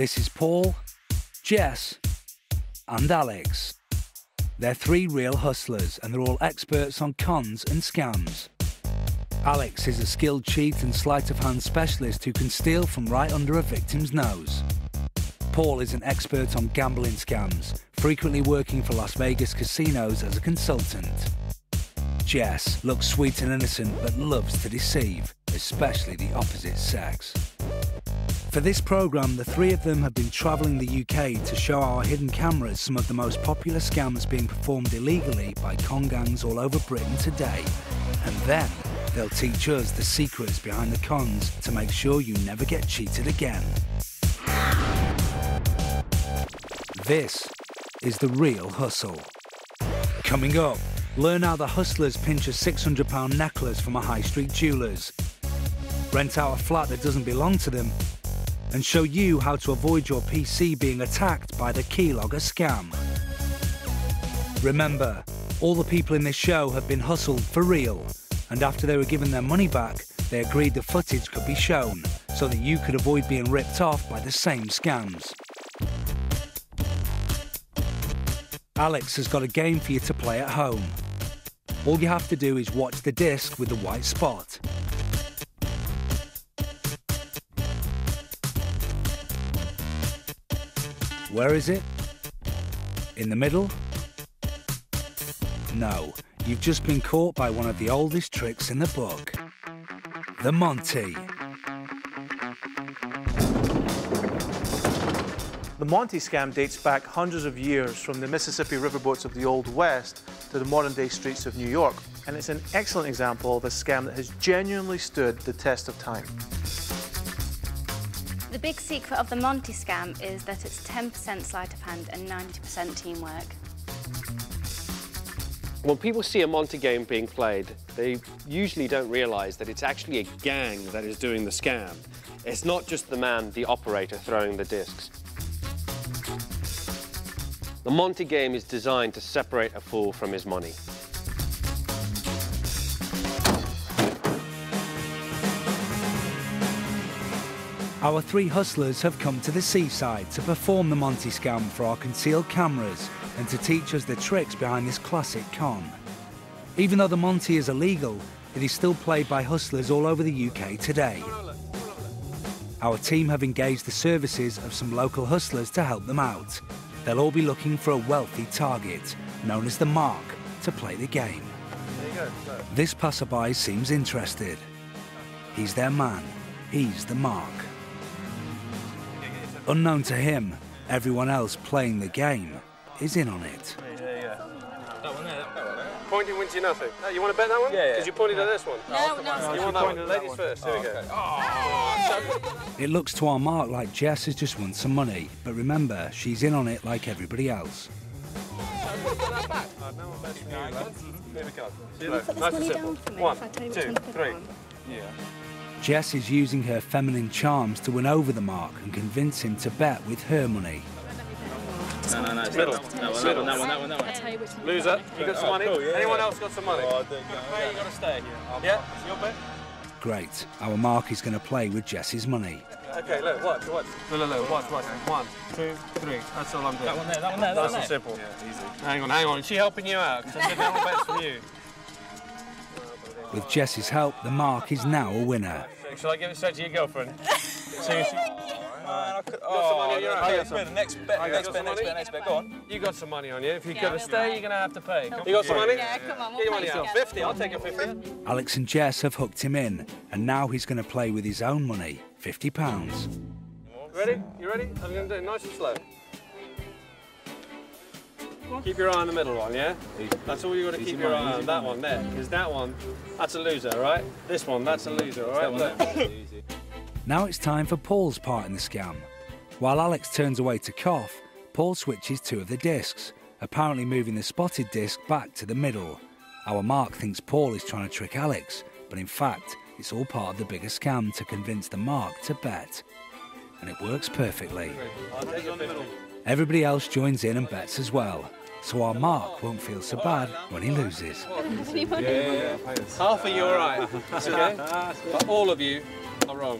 This is Paul, Jess and Alex. They're three real hustlers and they're all experts on cons and scams. Alex is a skilled cheat and sleight of hand specialist who can steal from right under a victim's nose. Paul is an expert on gambling scams, frequently working for Las Vegas casinos as a consultant. Jess looks sweet and innocent but loves to deceive, especially the opposite sex. For this programme, the three of them have been travelling the UK to show our hidden cameras some of the most popular scams being performed illegally by con gangs all over Britain today. And then they'll teach us the secrets behind the cons to make sure you never get cheated again. This is The Real Hustle. Coming up, learn how the hustlers pinch a £600 necklace from a high street jeweller's, rent out a flat that doesn't belong to them, and show you how to avoid your PC being attacked by the keylogger scam. Remember, all the people in this show have been hustled for real, and after they were given their money back, they agreed the footage could be shown, so that you could avoid being ripped off by the same scams. Alex has got a game for you to play at home. All you have to do is watch the disc with the white spot. Where is it? In the middle? No, you've just been caught by one of the oldest tricks in the book. The Monty. The Monty scam dates back hundreds of years from the Mississippi riverboats of the Old West to the modern-day streets of New York. And it's an excellent example of a scam that has genuinely stood the test of time. The big secret of the Monty scam is that it's 10% sleight of hand and 90% teamwork. When people see a Monty game being played, they usually don't realise that it's actually a gang that is doing the scam. It's not just the man, the operator, throwing the discs. The Monty game is designed to separate a fool from his money. Our three hustlers have come to the seaside to perform the Monty scam for our concealed cameras and to teach us the tricks behind this classic con. Even though the Monty is illegal, it is still played by hustlers all over the UK today. Our team have engaged the services of some local hustlers to help them out. They'll all be looking for a wealthy target, known as the Mark, to play the game. This passerby seems interested. He's their man. He's the Mark. Unknown to him, everyone else playing the game is in on it. That one there. Pointing wins you nothing. Oh, you want to bet that one? Yeah. Because you pointed at this one. No. You want that one? Ladies first. Here we go. It looks to our Mark like Jess has just won some money, but remember, she's in on it like everybody else. Put this money down for me if I tell you which one to put it on. Jess is using her feminine charms to win over the Mark and convince him to bet with her money. No. Middle. That one. I'll tell you which one. Loser. You got some money? Cool, yeah, Anyone yeah. else got some money? Oh, You got to stay. Yeah? It's your bet? Great, our Mark is going to play with Jess's money. Okay, look, watch. Look, watch. 1, 2, 3. That's all I'm doing. one there. Nice and simple. Yeah, easy. Hang on. Is she helping you out? Because I said no one bets from you. With Jess's help, the Mark is now a winner. Shall I give it straight to your girlfriend? Seriously? Next bet. Go on. You got some money on you. If you're going to stay, you're going to have to pay. You got some money? Yeah, come on. Get your money out. 50. I'll take your 50. Alex and Jess have hooked him in, and now he's going to play with his own money, £50. Ready? You ready? I'm going to do it nice and slow. Keep your eye on the middle one, yeah? That's all you got to keep your eye on. That one there. Because that one, that's a loser, all right? This one, that's a loser, all right? Look. Now it's time for Paul's part in the scam. While Alex turns away to cough, Paul switches two of the discs, apparently moving the spotted disc back to the middle. Our Mark thinks Paul is trying to trick Alex, but in fact, it's all part of the bigger scam to convince the Mark to bet. And it works perfectly. I'll take your 50. Everybody else joins in and bets as well, so our Mark won't feel so bad when he loses. Half of you are right, that's okay? But all of you are wrong.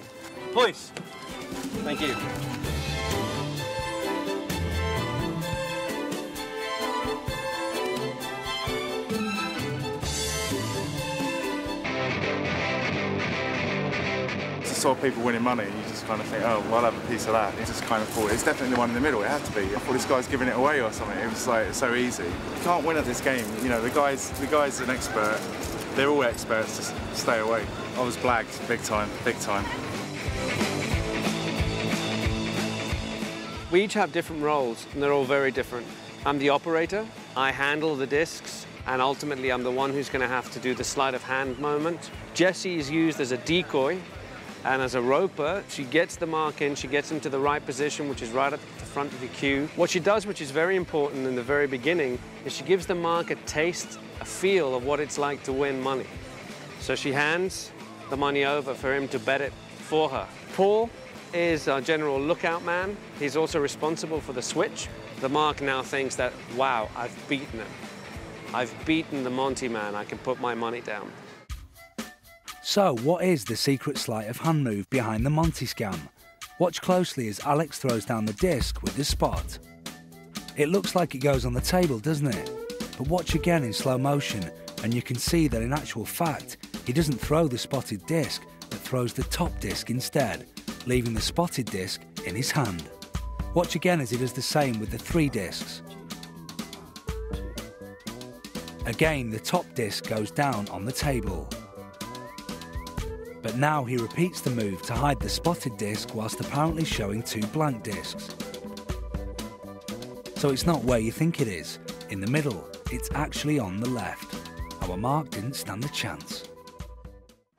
Please. Thank you. saw people winning money, and you just kind of think, oh, well, I'll have a piece of that. It just kind of thought, it's definitely the one in the middle, it had to be. I thought this guy's giving it away or something. It was like, so easy. You can't win at this game. You know, the guy's an expert. They're all experts, just stay away. I was blagged, big time, big time. We each have different roles, and they're all very different. I'm the operator, I handle the discs, and ultimately I'm the one who's going to have to do the sleight of hand moment. Jessie is used as a decoy, and as a roper, she gets the mark in, she gets him to the right position, which is right at the front of the queue. What she does, which is very important in the very beginning, is she gives the mark a taste, a feel of what it's like to win money. So she hands the money over for him to bet it for her. Paul is our general lookout man. He's also responsible for the switch. The mark now thinks that, wow, I've beaten him. I've beaten the Monty man, I can put my money down. So, what is the secret sleight of hand move behind the Monty scam? Watch closely as Alex throws down the disc with the spot. It looks like it goes on the table, doesn't it? But watch again in slow motion, and you can see that in actual fact, he doesn't throw the spotted disc, but throws the top disc instead, leaving the spotted disc in his hand. Watch again as he does the same with the 3 discs. Again, the top disc goes down on the table. But now he repeats the move to hide the spotted disc whilst apparently showing 2 blank discs. So it's not where you think it is, in the middle, it's actually on the left. Our mark didn't stand a chance.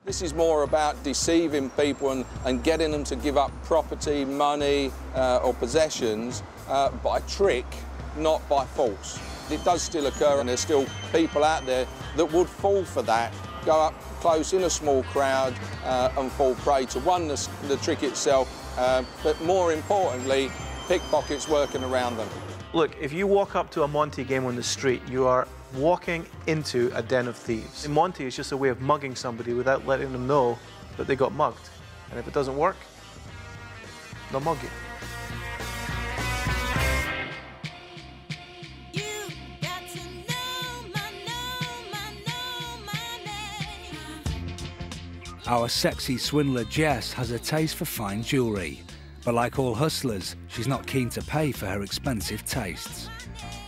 This is more about deceiving people and getting them to give up property, money or possessions by trick, not by force. It does still occur, and there's still people out there that would fall for that, go up close in a small crowd and fall prey to, one, the trick itself, but more importantly, pickpockets working around them. Look, if you walk up to a Monty game on the street, you are walking into a den of thieves. And Monty is just a way of mugging somebody without letting them know that they got mugged. And if it doesn't work, they'll mug you. Our sexy swindler Jess has a taste for fine jewellery, but like all hustlers, she's not keen to pay for her expensive tastes.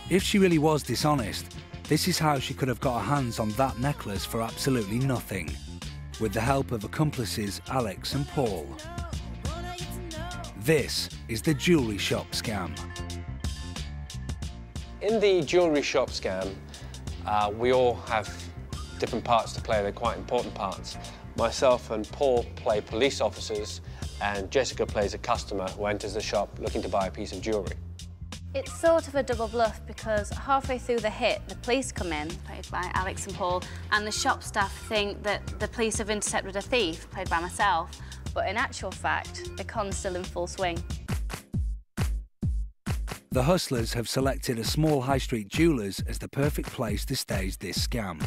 If she really was dishonest, this is how she could have got her hands on that necklace for absolutely nothing, with the help of accomplices Alex and Paul. This is the jewellery shop scam. In the jewellery shop scam, we all have different parts to play. They're quite important parts. Myself and Paul play police officers, and Jessica plays a customer who enters the shop looking to buy a piece of jewellery. It's sort of a double bluff because halfway through the hit, the police come in, played by Alex and Paul, and the shop staff think that the police have intercepted a thief, played by myself, but in actual fact, the con's still in full swing. The hustlers have selected a small high street jeweller's as the perfect place to stage this scam.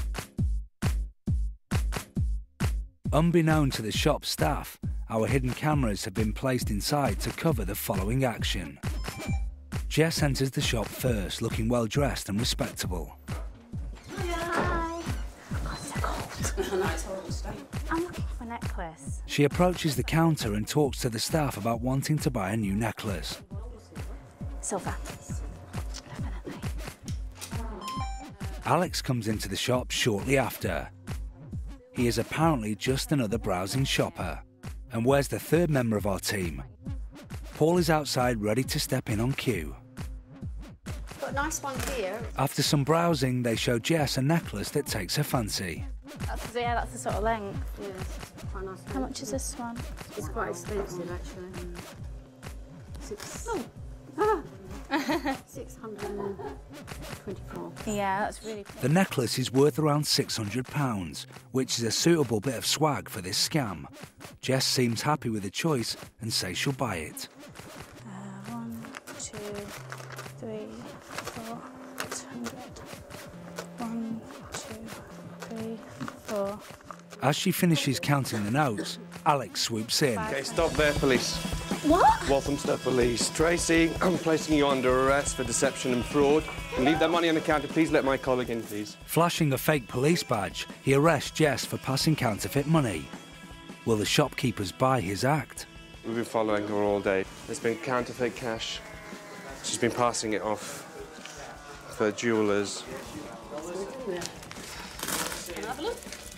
Unbeknown to the shop staff, our hidden cameras have been placed inside to cover the following action. Jess enters the shop first, looking well dressed and respectable. Hi. God, it's so cold. I'm looking for a necklace. She approaches the counter and talks to the staff about wanting to buy a new necklace. Silver. Definitely. Alex comes into the shop shortly after. He is apparently just another browsing shopper. And where's the third member of our team? Paul is outside ready to step in on cue. Got a nice one here. After some browsing, they show Jess a necklace that takes her fancy. That's the sort of length. Yeah, it's quite nice. How much is this one? It's quite expensive, actually. Oh. 624. Yeah, that's really... The necklace is worth around £600, which is a suitable bit of swag for this scam. Jess seems happy with the choice and says she'll buy it. 1, 2, 3, 4, 600. 1, 2, 3, 4. As she finishes counting the notes, Alex swoops in. Okay, stop there, police. What? Walthamstow Police. Tracy, I'm placing you under arrest for deception and fraud. And leave that money on the counter. Please let my colleague in, please. Flashing a fake police badge, he arrests Jess for passing counterfeit money. Will the shopkeepers buy his act? We've been following her all day. There's been counterfeit cash. She's been passing it off for jewellers. Can I have a look?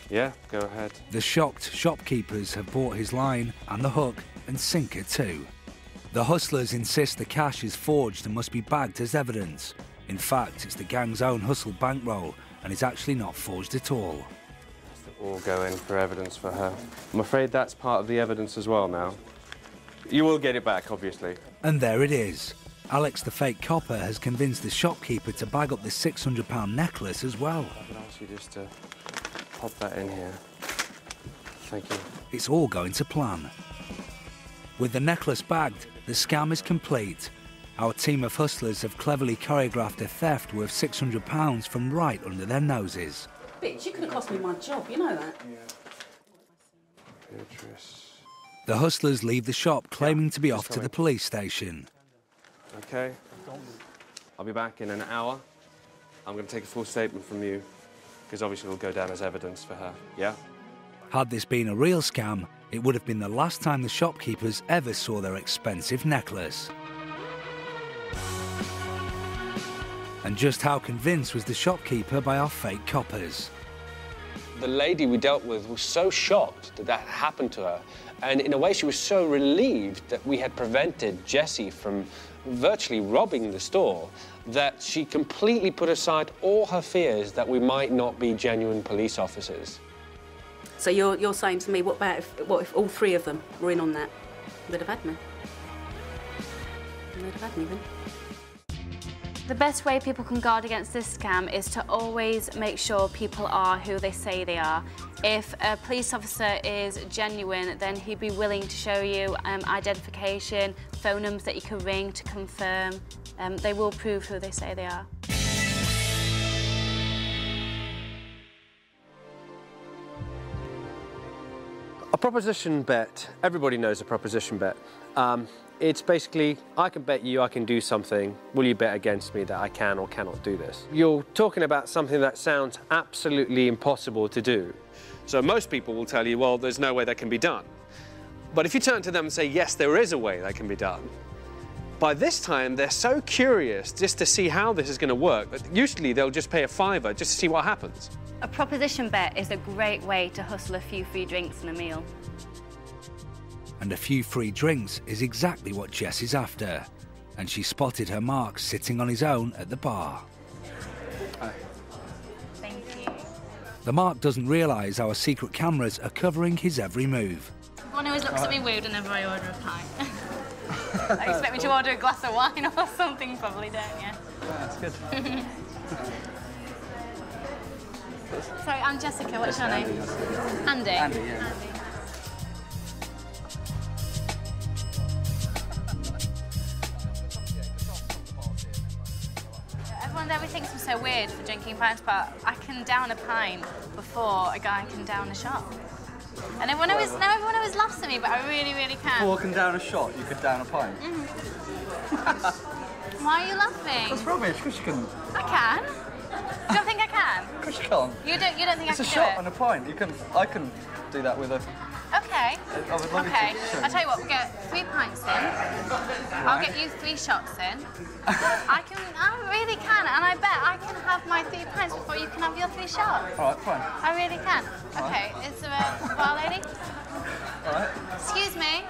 Yeah, go ahead. The shocked shopkeepers have bought his line and the hook and sinker too. The hustlers insist the cash is forged and must be bagged as evidence. In fact, it's the gang's own hustle bankroll and is actually not forged at all. All go in for evidence for her. I'm afraid that's part of the evidence as well now. You will get it back, obviously. And there it is. Alex the fake copper has convinced the shopkeeper to bag up the £600 necklace as well. I could ask you just to pop that in here. Thank you. It's all going to plan. With the necklace bagged, the scam is complete. Our team of hustlers have cleverly choreographed a theft worth £600 from right under their noses. Bitch, you could have cost me my job, you know that? Beatrice. The hustlers leave the shop claiming to be off to the police station. Okay. I'll be back in an hour. I'm going to take a full statement from you, because obviously it'll go down as evidence for her, yeah? Had this been a real scam, it would have been the last time the shopkeepers ever saw their expensive necklace. And just how convinced was the shopkeeper by our fake coppers? The lady we dealt with was so shocked that that happened to her. And in a way, she was so relieved that we had prevented Jessie from virtually robbing the store that she completely put aside all her fears that we might not be genuine police officers. So you're saying to me, what if all three of them were in on that? They'd have had me. They'd have had me then. The best way people can guard against this scam is to always make sure people are who they say they are. If a police officer is genuine, then he'd be willing to show you identification, phone numbers that you can ring to confirm. They will prove who they say they are. A proposition bet, everybody knows a proposition bet. It's basically, I can bet you I can do something. Will you bet against me that I can or cannot do this? You're talking about something that sounds absolutely impossible to do. So most people will tell you, well, there's no way that can be done. But if you turn to them and say, yes, there is a way that can be done, by this time, they're so curious just to see how this is going to work that usually they'll just pay a £5 just to see what happens. A proposition bet is a great way to hustle a few free drinks and a meal. And a few free drinks is exactly what Jess is after. And she spotted her Mark sitting on his own at the bar. Thank you. The Mark doesn't realise our secret cameras are covering his every move. Everyone always looks at me weird whenever I order a pint. I expect me to order a glass of wine or something, probably, don't you? That's good. Sorry, I'm Jessica. What's your name? Andy. Andy, yeah. Andy. Everyone ever thinks I'm so weird for drinking pints, but I can down a pint before a guy can down a shot. And everyone always laughs at me, but I really, really can. Walking down a shot, you could down a pint. Why are you laughing? That's rubbish, because you can. I can. You don't think I can? Of course you can't. You don't think I can do it? It's a shot and a pint. I can do that with a. Okay. I would love you Okay. to. I'll tell you what, we'll get 3 pints in. I'll get you 3 shots in. I really can, and I bet I can have my 3 pints before you can have your 3 shots. All right, fine. I really can. Okay, is there a bar lady? All right. Excuse me.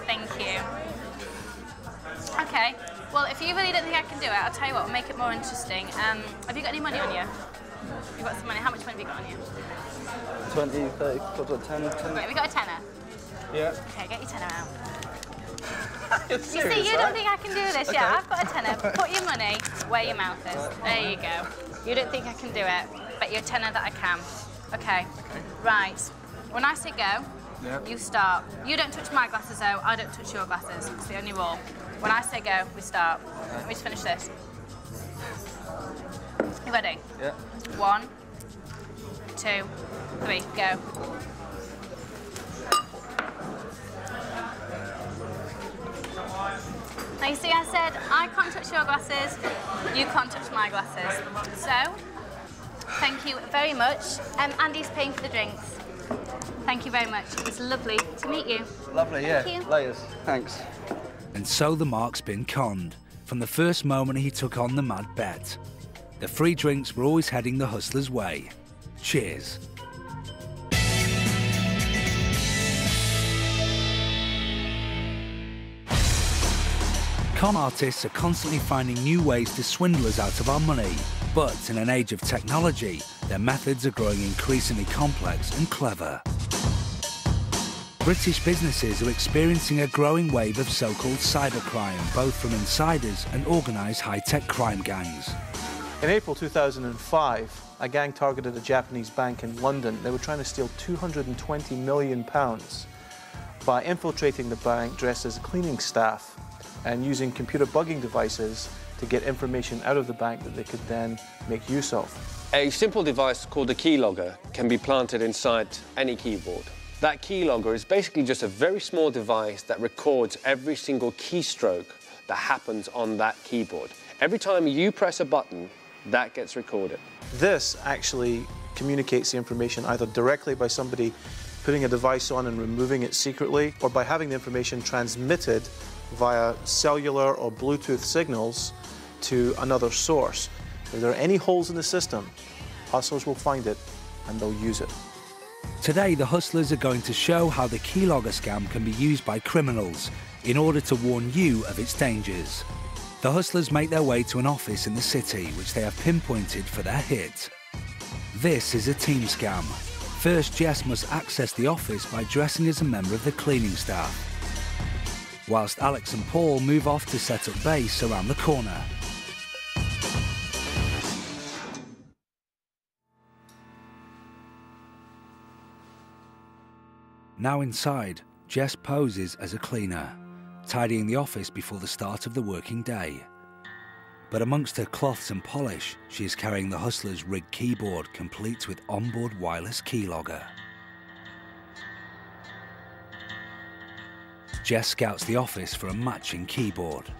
Thank you. Okay. Well, if you really don't think I can do it, I'll tell you what, we'll make it more interesting. Have you got any money on you? You've got some money. How much money have you got on you? 20, 30, 10. Right, have you got a tenner? Yeah. Okay, get your tenner out. You're You serious, see, you right? don't think I can do this. Okay. Yeah, I've got a tenner. Put your money where your mouth is. There you go. You don't think I can do it, but you're a tenner that I can. Okay. Right. When I say go, you start. You don't touch my glasses, though. I don't touch your glasses. It's the only rule. When I say go, we start. Let me just finish this. You ready? Yeah. 1, 2, 3, go. Now you see I said I can't touch your glasses, you can't touch my glasses. So, thank you very much. Andy's paying for the drinks. Thank you very much. It was lovely to meet you. Lovely, yeah. Thank you. Laters. Thanks. And so the Mark's been conned from the first moment he took on the mad bet. The free drinks were always heading the hustler's way. Cheers. Con artists are constantly finding new ways to swindle us out of our money. But in an age of technology, their methods are growing increasingly complex and clever. British businesses are experiencing a growing wave of so-called cybercrime, both from insiders and organised high-tech crime gangs. In April 2005, a gang targeted a Japanese bank in London. They were trying to steal £220 million by infiltrating the bank dressed as cleaning staff and using computer bugging devices to get information out of the bank that they could then make use of. A simple device called a keylogger can be planted inside any keyboard. That keylogger is basically just a very small device that records every single keystroke that happens on that keyboard. Every time you press a button, that gets recorded. This actually communicates the information either directly by somebody putting a device on and removing it secretly, or by having the information transmitted via cellular or Bluetooth signals to another source. If there are any holes in the system, hustlers will find it and they'll use it. Today, the hustlers are going to show how the keylogger scam can be used by criminals in order to warn you of its dangers. The hustlers make their way to an office in the city, which they have pinpointed for their hit. This is a team scam. First, Jess must access the office by dressing as a member of the cleaning staff, whilst Alex and Paul move off to set up base around the corner. Now inside, Jess poses as a cleaner, tidying the office before the start of the working day. But amongst her cloths and polish, she is carrying the hustler's rigged keyboard, complete with onboard wireless keylogger. Jess scouts the office for a matching keyboard.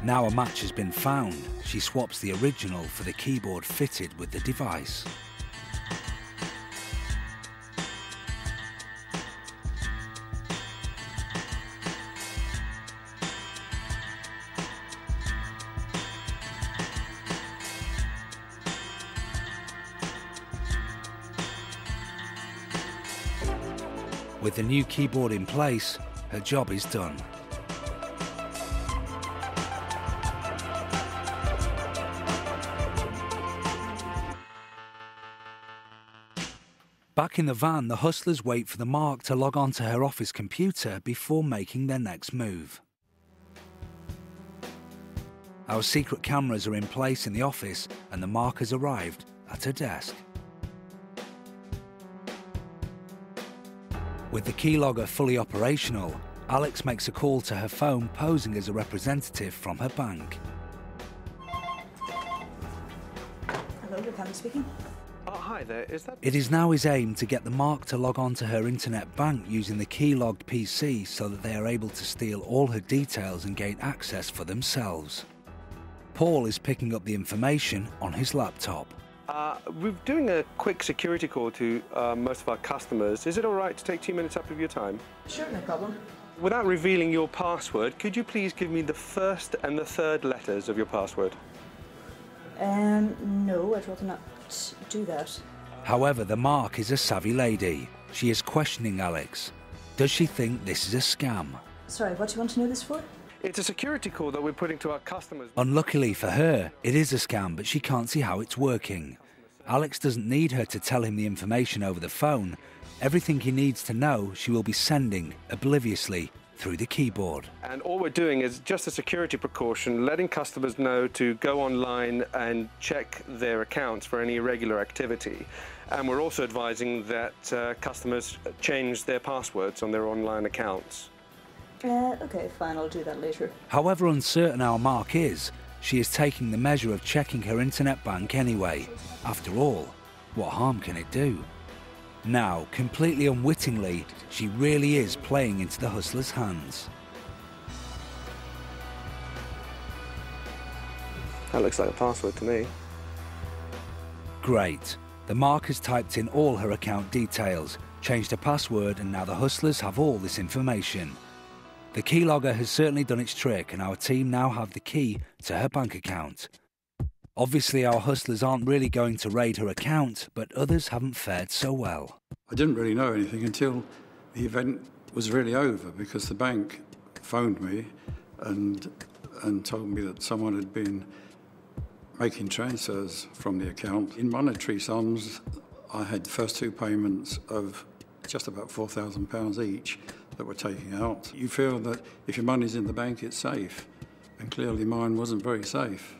Now a match has been found, she swaps the original for the keyboard fitted with the device. With the new keyboard in place, her job is done. Back in the van, the hustlers wait for the Mark to log on to her office computer before making their next move. Our secret cameras are in place in the office and the Mark has arrived at her desk. With the keylogger fully operational, Alex makes a call to her phone posing as a representative from her bank. Hello, Pam speaking. Oh, hi there. Is that... It is now his aim to get the Mark to log on to her internet bank using the key-logged PC so that they are able to steal all her details and gain access for themselves. Paul is picking up the information on his laptop. We're doing a quick security call to most of our customers. Is it all right to take 2 minutes up of your time? Sure, no problem. Without revealing your password, could you please give me the first and the third letters of your password? No, I'd rather not do that. However, the Mark is a savvy lady. She is questioning Alex. Does she think this is a scam? Sorry, what do you want to know this for? It's a security call that we're putting to our customers. Unluckily for her, it is a scam, but she can't see how it's working. Alex doesn't need her to tell him the information over the phone. Everything he needs to know, she will be sending, obliviously, through the keyboard. And all we're doing is just a security precaution, letting customers know to go online and check their accounts for any irregular activity. And we're also advising that customers change their passwords on their online accounts. Okay, fine, I'll do that later. However uncertain our Mark is, she is taking the measure of checking her internet bank anyway. After all, what harm can it do? Now, completely unwittingly, she really is playing into the hustler's hands. That looks like a password to me. Great. The mark has typed in all her account details, changed her password, and now the hustlers have all this information. The keylogger has certainly done its trick, and our team now have the key to her bank account. Obviously, our hustlers aren't really going to raid her account, but others haven't fared so well. I didn't really know anything until the event was really over, because the bank phoned me and told me that someone had been making transfers from the account. In monetary sums, I had the first two payments of just about £4,000 each that were taking out. You feel that if your money's in the bank, it's safe, and clearly mine wasn't very safe.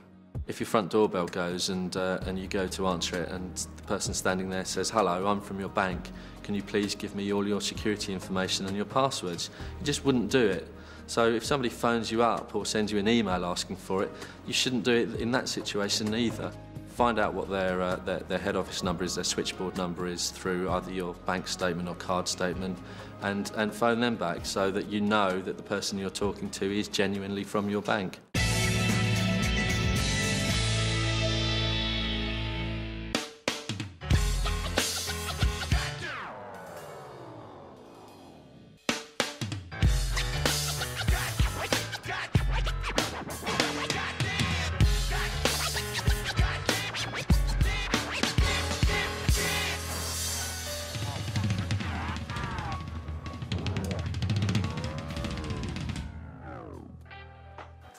If your front doorbell goes and you go to answer it and the person standing there says, "Hello, I'm from your bank, can you please give me all your security information and your passwords?" You just wouldn't do it. So if somebody phones you up or sends you an email asking for it, you shouldn't do it in that situation either. Find out what their head office number is, their switchboard number is, through either your bank statement or card statement, and phone them back so that you know that the person you're talking to is genuinely from your bank.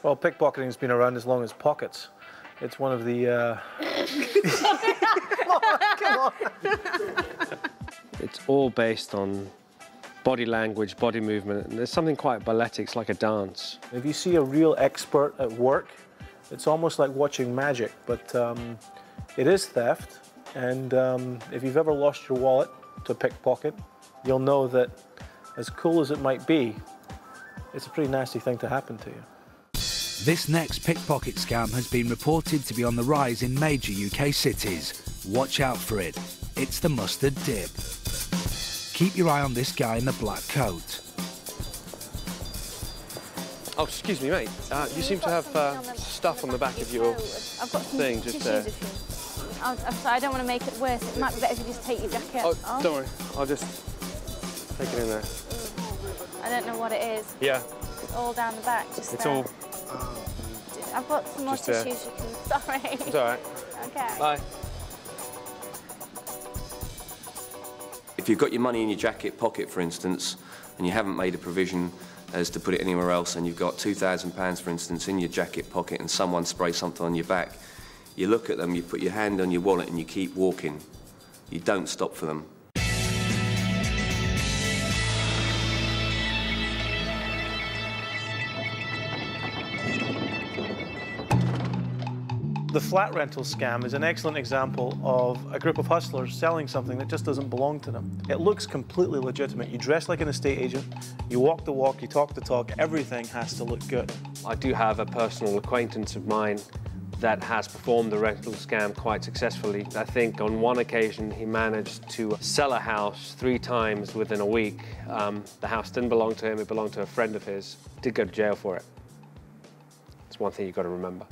Well, pickpocketing has been around as long as pockets. It's one of the... Come on. It's all based on body language, body movement, and there's something quite balletic, it's like a dance. If you see a real expert at work, it's almost like watching magic, but it is theft, and if you've ever lost your wallet to pickpocket, you'll know that as cool as it might be, it's a pretty nasty thing to happen to you. This next pickpocket scam has been reported to be on the rise in major UK cities. Watch out for it. It's the mustard dip. Keep your eye on this guy in the black coat. Oh, excuse me, mate. You seem to have stuff on the back of your thing just there. I'm sorry, I don't want to make it worse. It might be better if you just take your jacket off. Don't worry. I'll just take it in there. I don't know what it is. Yeah. It's all down the back, just It's there. all... I've got some more tissues you can... Sorry. It's all right. Okay. Bye. If you've got your money in your jacket pocket, for instance, and you haven't made a provision as to put it anywhere else, and you've got £2,000, for instance, in your jacket pocket, and someone sprays something on your back, you look at them, you put your hand on your wallet, and you keep walking. You don't stop for them. The flat rental scam is an excellent example of a group of hustlers selling something that just doesn't belong to them. It looks completely legitimate. You dress like an estate agent, you walk the walk, you talk the talk, everything has to look good. I do have a personal acquaintance of mine that has performed the rental scam quite successfully. I think on one occasion he managed to sell a house 3 times within a week. The house didn't belong to him, it belonged to a friend of his. Did go to jail for it. It's one thing you've got to remember.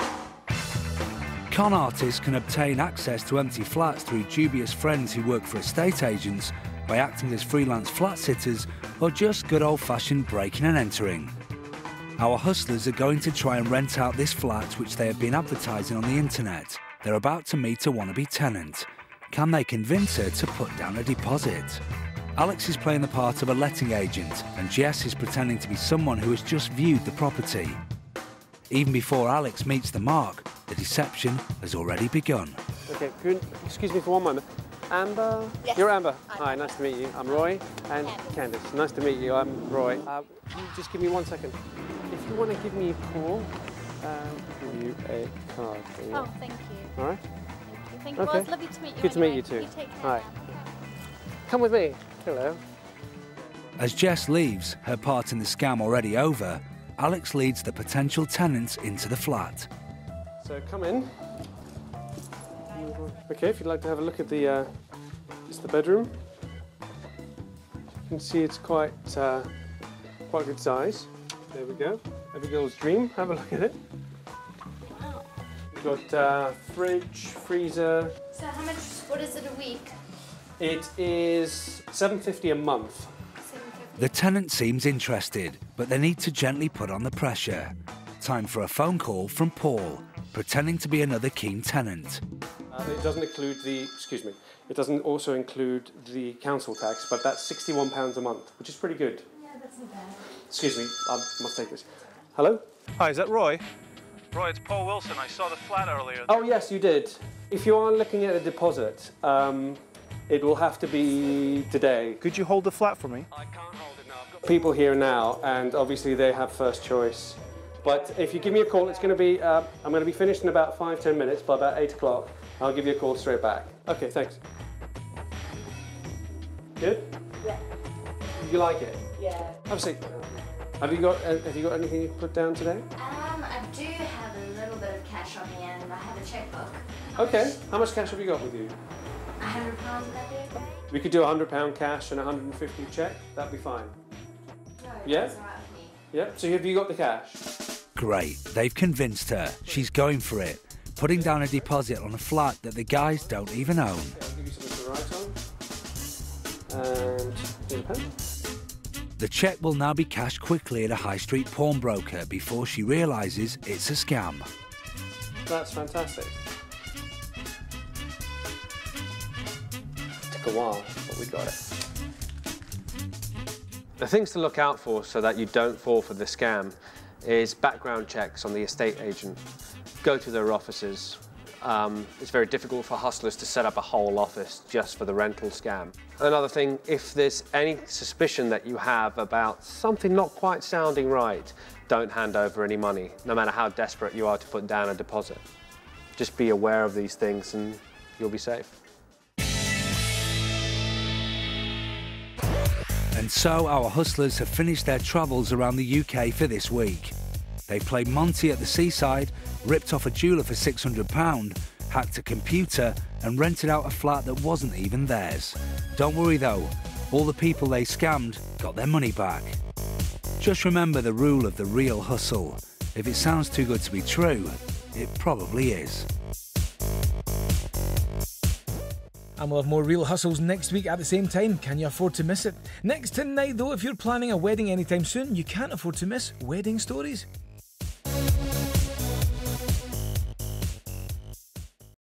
Con artists can obtain access to empty flats through dubious friends who work for estate agents, by acting as freelance flat sitters, or just good old-fashioned breaking and entering. Our hustlers are going to try and rent out this flat which they have been advertising on the internet. They're about to meet a wannabe tenant. Can they convince her to put down a deposit? Alex is playing the part of a letting agent, and Jess is pretending to be someone who has just viewed the property. Even before Alex meets the mark, the deception has already begun. Okay, excuse me for one moment. Amber? Yes. You're Amber. Hi, nice to meet you. I'm Roy. And Candice. Nice to meet you. I'm Roy. Can you just give me 1 second? If you want to give me a call, I'll give you a card. Oh, thank you. All right? Thank you. Well, it's lovely to meet you. Good to meet you too. You take care. Hi. Come with me. Hello. As Jess leaves, her part in the scam already over, Alex leads the potential tenants into the flat. So come in. Okay, if you'd like to have a look at the bedroom. You can see it's quite good size. There we go. Every girl's dream. Have a look at it. We've got fridge, freezer. So how much, what is it a week? It is $7.50 a month. The tenant seems interested, but they need to gently put on the pressure. Time for a phone call from Paul, pretending to be another keen tenant. It doesn't include the, excuse me, it doesn't also include the council tax, but that's £61 a month, which is pretty good. Yeah, that's not bad. Excuse me, I must take this. Hello? Hi, is that Roy? Roy, it's Paul Wilson. I saw the flat earlier. Oh, yes, you did. If you are looking at a deposit, it will have to be today. Could you hold the flat for me? I can't hold it now. I've got people here now, and obviously they have first choice. But if you give me a call, it's going to be, I'm going to be finished in about 5-10 minutes, by about 8 o'clock. I'll give you a call straight back. Okay, thanks. Good? Yeah. You like it? Yeah. Have a seat. Have you got anything you put down today? I do have a little bit of cash on me and I have a checkbook. Okay. How much cash have you got with you? £100, would that be okay? We could do £100 cash and $150 check. That'd be fine. No, Yeah? that's all right with me. Yep. So have you got the cash? Great, they've convinced her. She's going for it, putting down a deposit on a flat that the guys don't even own. Okay, I'll give you something to write on. And here's a pen. The cheque will now be cashed quickly at a high street pawnbroker before she realises it's a scam. That's fantastic. Took a while, but we got it. The things to look out for so that you don't fall for the scam is background checks on the estate agent. Go to their offices. It's very difficult for hustlers to set up a whole office just for the rental scam. Another thing, if there's any suspicion that you have about something not quite sounding right, don't hand over any money, no matter how desperate you are to put down a deposit. Just be aware of these things and you'll be safe. And so our hustlers have finished their travels around the UK for this week. They played Monty at the seaside, ripped off a jeweller for £600, hacked a computer and rented out a flat that wasn't even theirs. Don't worry though, all the people they scammed got their money back. Just remember the rule of the real hustle. If it sounds too good to be true, it probably is. And we'll have more Real Hustles next week at the same time. Can you afford to miss it? Next tonight though, if you're planning a wedding anytime soon, you can't afford to miss Wedding Stories.